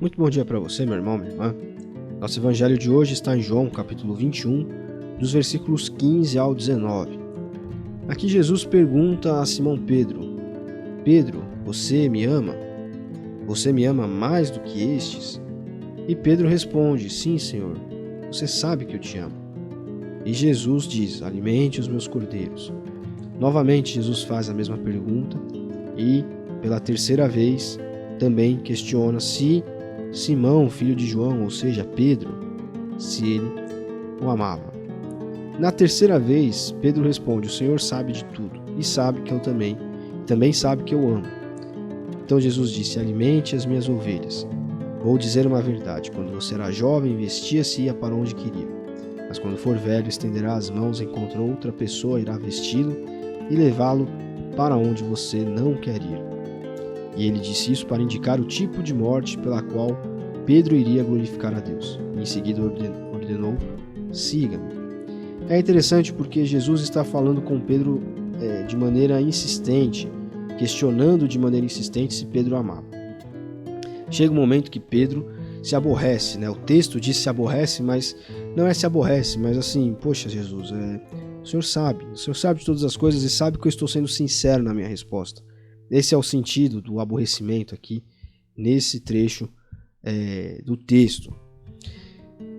Muito bom dia para você, meu irmão, minha irmã. Nosso evangelho de hoje está em João, capítulo 21, dos versículos 15 ao 19. Aqui Jesus pergunta a Simão Pedro: Pedro, você me ama? Você me ama mais do que estes? E Pedro responde: Sim, Senhor, você sabe que eu te amo. E Jesus diz: Alimente os meus cordeiros. Novamente Jesus faz a mesma pergunta e, pela terceira vez, também questiona se Simão, filho de João, ou seja, Pedro, se ele o amava. Na terceira vez, Pedro responde: O Senhor sabe de tudo e sabe que eu também sabe que eu amo. Então Jesus disse: Alimente as minhas ovelhas. Vou dizer uma verdade: quando você era jovem, vestia-se e ia para onde queria. Mas quando for velho, estenderá as mãos, encontra outra pessoa, irá vesti-lo e levá-lo para onde você não quer ir. E ele disse isso para indicar o tipo de morte pela qual Pedro iria glorificar a Deus. E em seguida ordenou: siga-me. É interessante porque Jesus está falando com Pedro de maneira insistente, questionando de maneira insistente se Pedro amava. Chega um momento que Pedro se aborrece, né? O texto diz se aborrece, mas não é se aborrece, mas assim, poxa Jesus, o Senhor sabe de todas as coisas e sabe que eu estou sendo sincero na minha resposta. Esse é o sentido do aborrecimento aqui, nesse trecho do texto.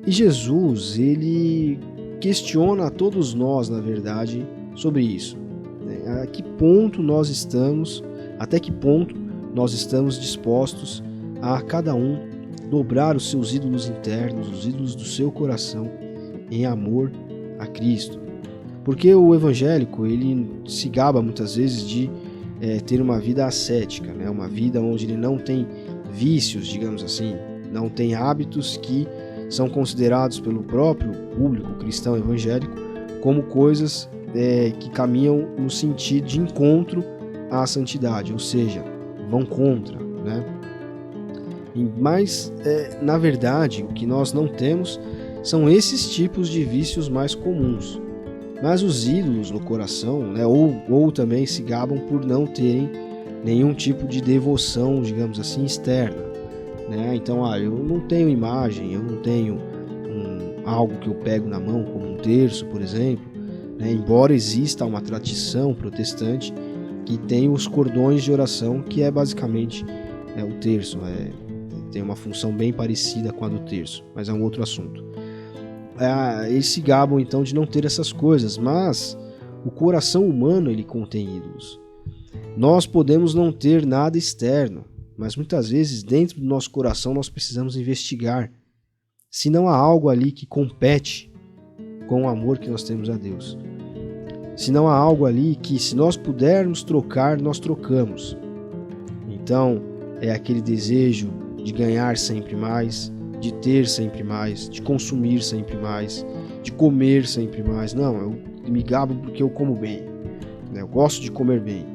E Jesus, ele questiona a todos nós, na verdade, sobre isso. Né? Até que ponto nós estamos dispostos a cada um dobrar os seus ídolos internos, os ídolos do seu coração, em amor a Cristo. Porque o evangélico, ele se gaba muitas vezes de ter uma vida ascética, né? Uma vida onde ele não tem vícios, digamos assim, não tem hábitos que são considerados pelo próprio público cristão evangélico como coisas que caminham no sentido de encontro à santidade, ou seja, vão contra, né? Mas, na verdade, o que nós não temos são esses tipos de vícios mais comuns. Mas os ídolos no coração, né, ou também se gabam por não terem nenhum tipo de devoção, digamos assim, externa. Né? Então, eu não tenho imagem, eu não tenho algo que eu pego na mão, como um terço, por exemplo. Né? Embora exista uma tradição protestante que tem os cordões de oração, que é basicamente o terço. Tem uma função bem parecida com a do terço, mas é um outro assunto. Eles se gabam então de não ter essas coisas, mas o coração humano ele contém ídolos. Nós podemos não ter nada externo, mas muitas vezes dentro do nosso coração nós precisamos investigar se não há algo ali que compete com o amor que nós temos a Deus. Se não há algo ali que, se nós pudermos trocar, nós trocamos. Então, é aquele desejo de ganhar sempre mais, de ter sempre mais, de consumir sempre mais, de comer sempre mais. Não, eu me gabo porque eu como bem, né? Eu gosto de comer bem.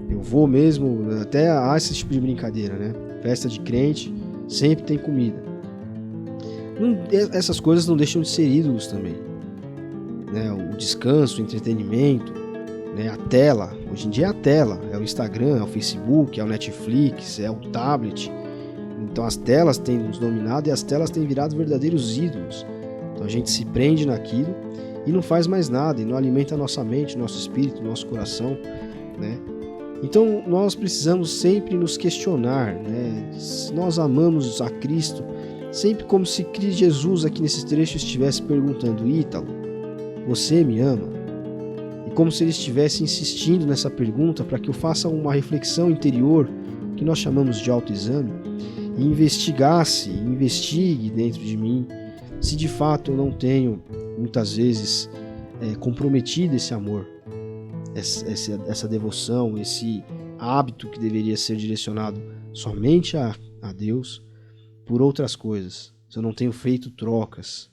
Eu vou mesmo, até há esse tipo de brincadeira, né? Festa de crente, sempre tem comida. Essas coisas não deixam de ser ídolos também. Né? O descanso, o entretenimento, né? A tela, hoje em dia é a tela, é o Instagram, é o Facebook, é o Netflix, é o tablet. Então as telas têm nos dominado e as telas têm virado verdadeiros ídolos. Então a gente se prende naquilo e não faz mais nada, e não alimenta a nossa mente, nosso espírito, nosso coração, né? Então nós precisamos sempre nos questionar, né? Se nós amamos a Cristo, sempre como se Jesus aqui nesse trecho estivesse perguntando: Ítalo, você me ama? E como se ele estivesse insistindo nessa pergunta para que eu faça uma reflexão interior, que nós chamamos de autoexame, e investigue dentro de mim se de fato eu não tenho, muitas vezes, comprometido esse amor, essa devoção, esse hábito que deveria ser direcionado somente a Deus por outras coisas, se eu não tenho feito trocas.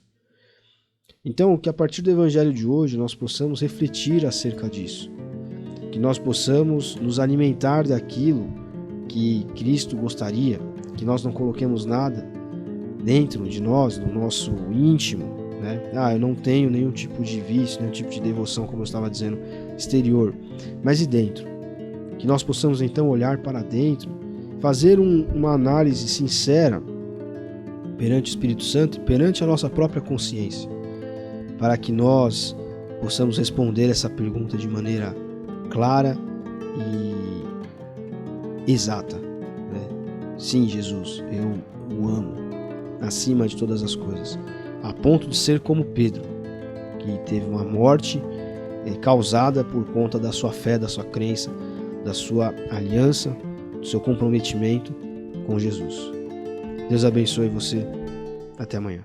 Então, que a partir do evangelho de hoje nós possamos refletir acerca disso, que nós possamos nos alimentar daquilo que Cristo gostaria, que nós não coloquemos nada dentro de nós, no nosso íntimo, né? Eu não tenho nenhum tipo de vício, nenhum tipo de devoção, como eu estava dizendo, exterior, mas e dentro? Que nós possamos então olhar para dentro, fazer uma análise sincera perante o Espírito Santo e perante a nossa própria consciência, para que nós possamos responder essa pergunta de maneira clara e exata, né? Sim, Jesus, eu o amo acima de todas as coisas, a ponto de ser como Pedro, que teve uma morte causada por conta da sua fé, da sua crença, da sua aliança, do seu comprometimento com Jesus. Deus abençoe você. Até amanhã.